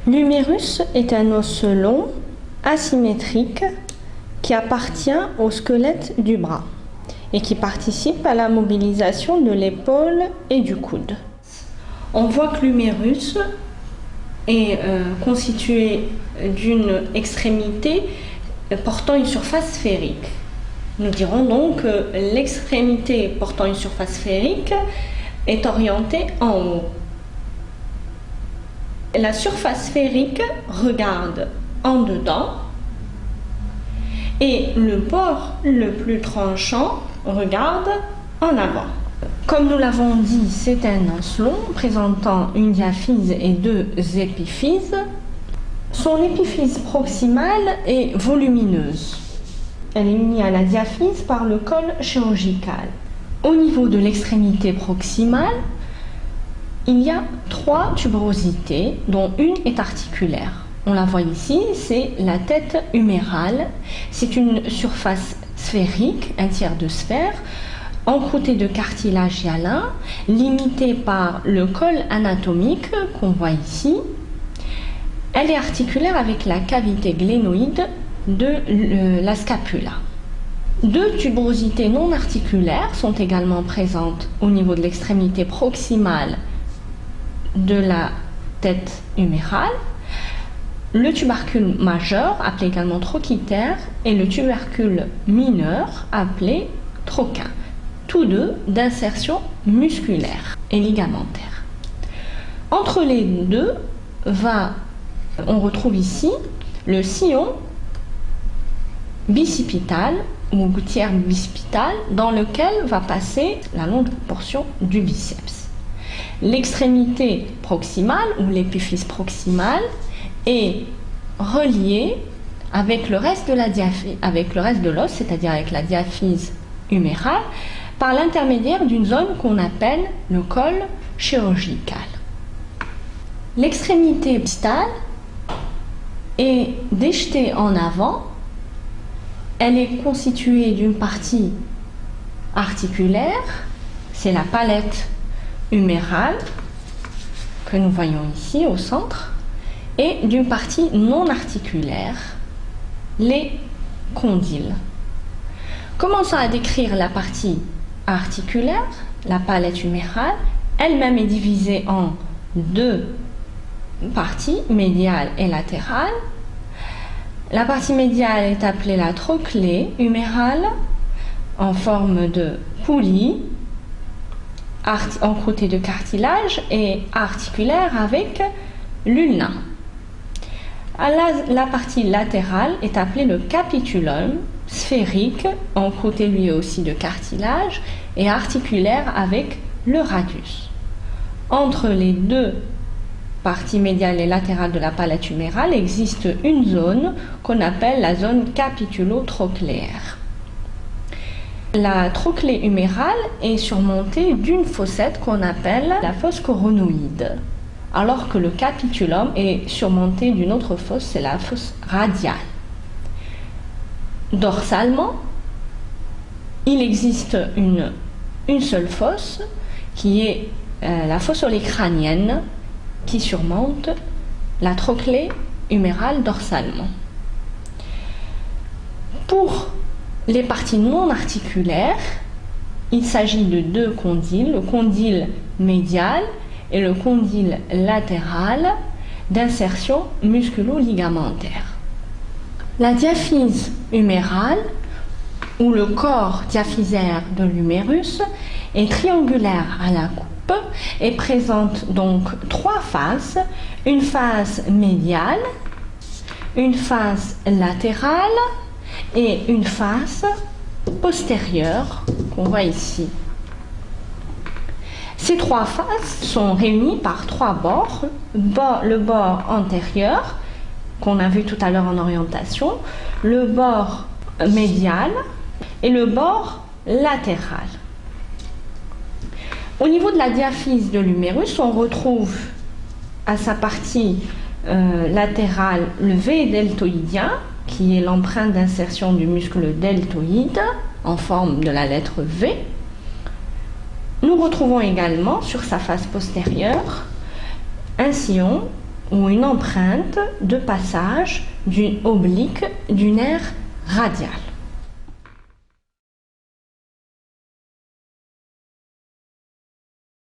L'humérus est un os long, asymétrique, qui appartient au squelette du bras et qui participe à la mobilisation de l'épaule et du coude. On voit que l'humérus est constitué d'une extrémité portant une surface sphérique. Nous dirons donc que l'extrémité portant une surface sphérique est orientée en haut. La surface sphérique regarde en dedans et le bord le plus tranchant regarde en avant. Comme nous l'avons dit, c'est un os long présentant une diaphyse et deux épiphyses. Son épiphyse proximale est volumineuse. Elle est unie à la diaphyse par le col chirurgical. Au niveau de l'extrémité proximale, il y a trois tuberosités, dont une est articulaire. On la voit ici, c'est la tête humérale. C'est une surface sphérique, un tiers de sphère, encroûtée de cartilage hyalin, limitée par le col anatomique qu'on voit ici. Elle est articulaire avec la cavité glénoïde de la scapula. Deux tuberosités non articulaires sont également présentes au niveau de l'extrémité proximale de la tête humérale, le tubercule majeur, appelé également trochitaire, et le tubercule mineur, appelé troquin, tous deux d'insertion musculaire et ligamentaire. Entre les deux, on retrouve ici le sillon bicipital ou gouttière bicipitale dans lequel va passer la longue portion du biceps. L'extrémité proximale ou l'épiphyse proximale est reliée avec le reste de l'os, c'est-à-dire avec la diaphyse humérale, par l'intermédiaire d'une zone qu'on appelle le col chirurgical. L'extrémité distale est déjetée en avant. Elle est constituée d'une partie articulaire, c'est la palette humérale que nous voyons ici au centre, et d'une partie non articulaire, les condyles. Commençons à décrire la partie articulaire, la palette humérale. Elle-même est divisée en deux parties, médiale et latérale. La partie médiale est appelée la trochlée humérale, en forme de poulie, encroûtée de cartilage et articulaire avec l'ulna. La partie latérale est appelée le capitulum, sphérique, encroûté lui aussi de cartilage et articulaire avec le radius. Entre les deux parties médiale et latérale de la palette humérale existe une zone qu'on appelle la zone capitulo-trochléaire. La trochlée humérale est surmontée d'une fossette qu'on appelle la fosse coronoïde, alors que le capitulum est surmonté d'une autre fosse, c'est la fosse radiale. Dorsalement, il existe une seule fosse qui est la fosse olécrânienne qui surmonte la trochlée humérale dorsalement. Pour les parties non articulaires, il s'agit de deux condyles, le condyle médial et le condyle latéral d'insertion musculo-ligamentaire. La diaphyse humérale, ou le corps diaphysaire de l'humérus, est triangulaire à la coupe et présente donc trois faces, une face médiale, une face latérale et une face postérieure qu'on voit ici. Ces trois faces sont réunies par trois bords, le bord antérieur qu'on a vu tout à l'heure en orientation, le bord médial et le bord latéral. Au niveau de la diaphyse de l'humérus, on retrouve à sa partie latéral, le V deltoïdien, qui est l'empreinte d'insertion du muscle deltoïde en forme de la lettre V. Nous retrouvons également sur sa face postérieure un sillon ou une empreinte de passage d'une oblique du nerf radial.